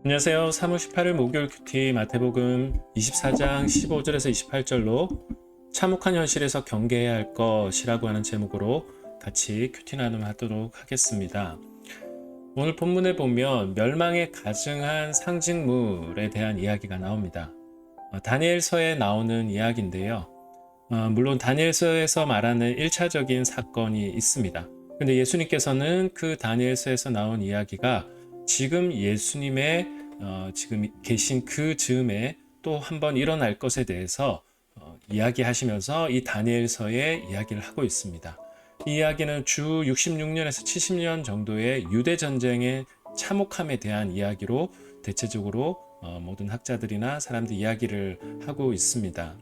안녕하세요. 3월 18일 목요일 큐티 마태복음 24장 15절에서 28절로 참혹한 현실에서 경계해야 할 것이라고 하는 제목으로 같이 큐티 나눔하도록 하겠습니다. 오늘 본문에 보면 멸망에 가증한 상징물에 대한 이야기가 나옵니다. 다니엘서에 나오는 이야기인데요. 물론 다니엘서에서 말하는 1차적인 사건이 있습니다. 근데 예수님께서는 그 다니엘서에서 나온 이야기가 지금 예수님의 지금 계신 그 즈음에 또 한 번 일어날 것에 대해서 이야기하시면서 이 다니엘서에 이야기를 하고 있습니다. 이 이야기는 주 66년에서 70년 정도의 유대 전쟁의 참혹함에 대한 이야기로 대체적으로 모든 학자들이나 사람들 이야기를 하고 있습니다.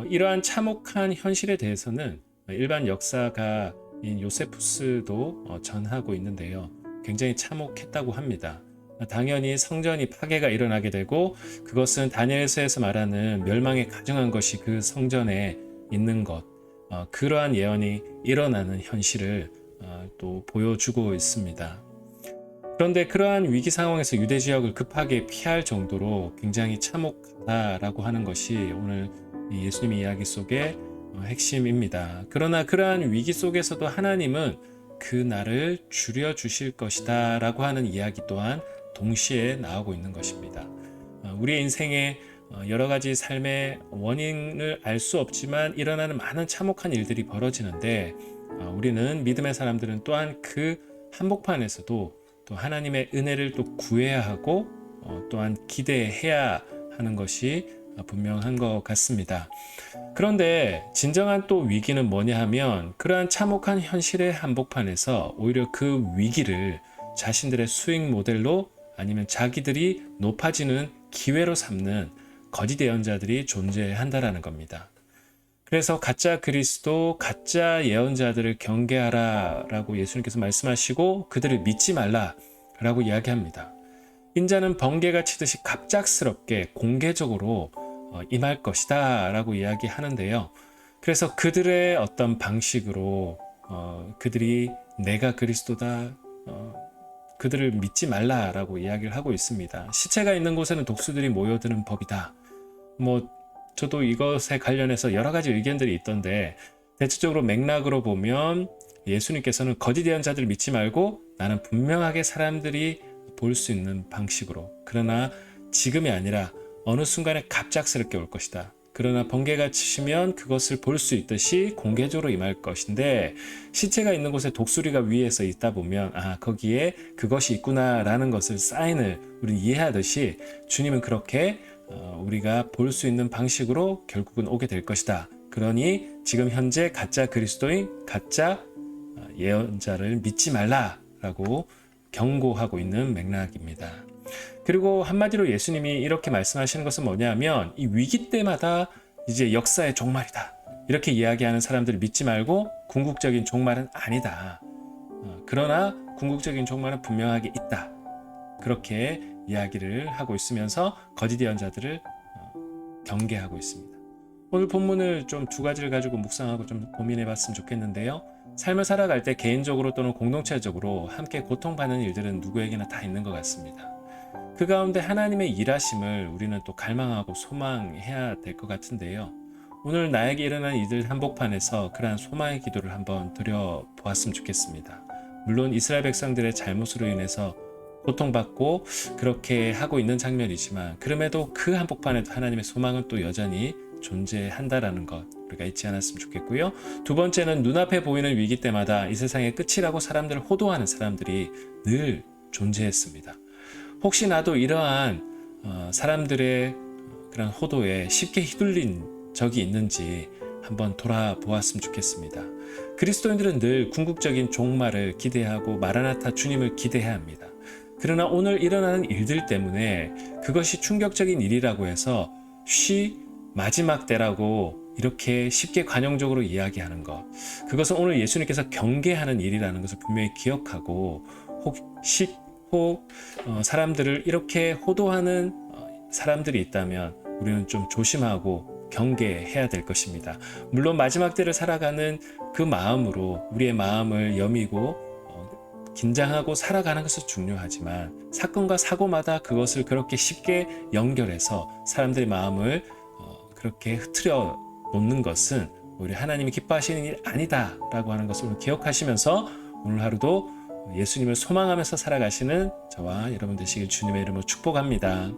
이러한 참혹한 현실에 대해서는 일반 역사가인 요세푸스도 전하고 있는데요. 굉장히 참혹했다고 합니다. 당연히 성전이 파괴가 일어나게 되고 그것은 다니엘서에서 말하는 멸망에 가증한 것이 그 성전에 있는 것, 그러한 예언이 일어나는 현실을 또 보여주고 있습니다. 그런데 그러한 위기 상황에서 유대 지역을 급하게 피할 정도로 굉장히 참혹하다라고 하는 것이 오늘 예수님의 이야기 속의 핵심입니다. 그러나 그러한 위기 속에서도 하나님은 그 날을 줄여주실 것이다 라고 하는 이야기 또한 동시에 나오고 있는 것입니다. 우리의 인생에 여러 가지 삶의 원인을 알 수 없지만 일어나는 많은 참혹한 일들이 벌어지는데 우리는 믿음의 사람들은 또한 그 한복판에서도 또 하나님의 은혜를 또 구해야 하고 또한 기대해야 하는 것이 분명한 것 같습니다. 그런데 진정한 또 위기는 뭐냐 하면 그러한 참혹한 현실의 한복판에서 오히려 그 위기를 자신들의 수익 모델로 아니면 자기들이 높아지는 기회로 삼는 거짓 예언자들이 존재한다라는 겁니다. 그래서 가짜 그리스도, 가짜 예언자들을 경계하라라고 예수님께서 말씀하시고 그들을 믿지 말라라고 이야기합니다. 인자는 번개가 치듯이 갑작스럽게 공개적으로 임할 것이다 라고 이야기하는데요. 그래서 그들의 어떤 방식으로 그들이 내가 그리스도다, 그들을 믿지 말라라고 이야기를 하고 있습니다. 시체가 있는 곳에는 독수들이 모여드는 법이다. 저도 이것에 관련해서 여러 가지 의견들이 있던데 대체적으로 맥락으로 보면 예수님께서는 거짓 예언자들을 믿지 말고 나는 분명하게 사람들이 볼 수 있는 방식으로, 그러나 지금이 아니라 어느 순간에 갑작스럽게 올 것이다. 그러나 번개가 치시면 그것을 볼 수 있듯이 공개적으로 임할 것인데 시체가 있는 곳에 독수리가 위에서 있다 보면 거기에 그것이 있구나라는 것을 사인을 우리는 이해하듯이 주님은 그렇게 우리가 볼 수 있는 방식으로 결국은 오게 될 것이다. 그러니 지금 현재 가짜 그리스도인 가짜 예언자를 믿지 말라라고 경고하고 있는 맥락입니다. 그리고 한마디로 예수님이 이렇게 말씀하시는 것은 뭐냐면 이 위기 때마다 이제 역사의 종말이다. 이렇게 이야기하는 사람들을 믿지 말고 궁극적인 종말은 아니다. 그러나 궁극적인 종말은 분명하게 있다. 그렇게 이야기를 하고 있으면서 거짓 예언자들을 경계하고 있습니다. 오늘 본문을 좀 두 가지를 가지고 묵상하고 좀 고민해 봤으면 좋겠는데요. 삶을 살아갈 때 개인적으로 또는 공동체적으로 함께 고통받는 일들은 누구에게나 다 있는 것 같습니다. 그 가운데 하나님의 일하심을 우리는 또 갈망하고 소망해야 될 것 같은데요. 오늘 나에게 일어난 이들 한복판에서 그러한 소망의 기도를 한번 드려보았으면 좋겠습니다. 물론 이스라엘 백성들의 잘못으로 인해서 고통받고 그렇게 하고 있는 장면이지만 그럼에도 그 한복판에도 하나님의 소망은 또 여전히 존재한다라는 것 우리가 잊지 않았으면 좋겠고요. 두 번째는 눈앞에 보이는 위기 때마다 이 세상의 끝이라고 사람들을 호도하는 사람들이 늘 존재했습니다. 혹시 나도 이러한 사람들의 그런 호도에 쉽게 휘둘린 적이 있는지 한번 돌아보았으면 좋겠습니다. 그리스도인들은 늘 궁극적인 종말을 기대하고 마라나타 주님을 기대해야 합니다. 그러나 오늘 일어나는 일들 때문에 그것이 충격적인 일이라고 해서 마지막 때라고 이렇게 쉽게 관용적으로 이야기하는 것, 그것은 오늘 예수님께서 경계하는 일이라는 것을 분명히 기억하고 혹 사람들을 이렇게 호도하는 사람들이 있다면 우리는 좀 조심하고 경계해야 될 것입니다. 물론 마지막 때를 살아가는 그 마음으로 우리의 마음을 여미고 긴장하고 살아가는 것은 중요하지만 사건과 사고마다 그것을 그렇게 쉽게 연결해서 사람들의 마음을 그렇게 흐트려 놓는 것은 오히려 하나님이 기뻐하시는 일이 아니다라고 하는 것을 기억하시면서 오늘 하루도 예수님을 소망하면서 살아가시는 저와 여러분 되시길 주님의 이름으로 축복합니다.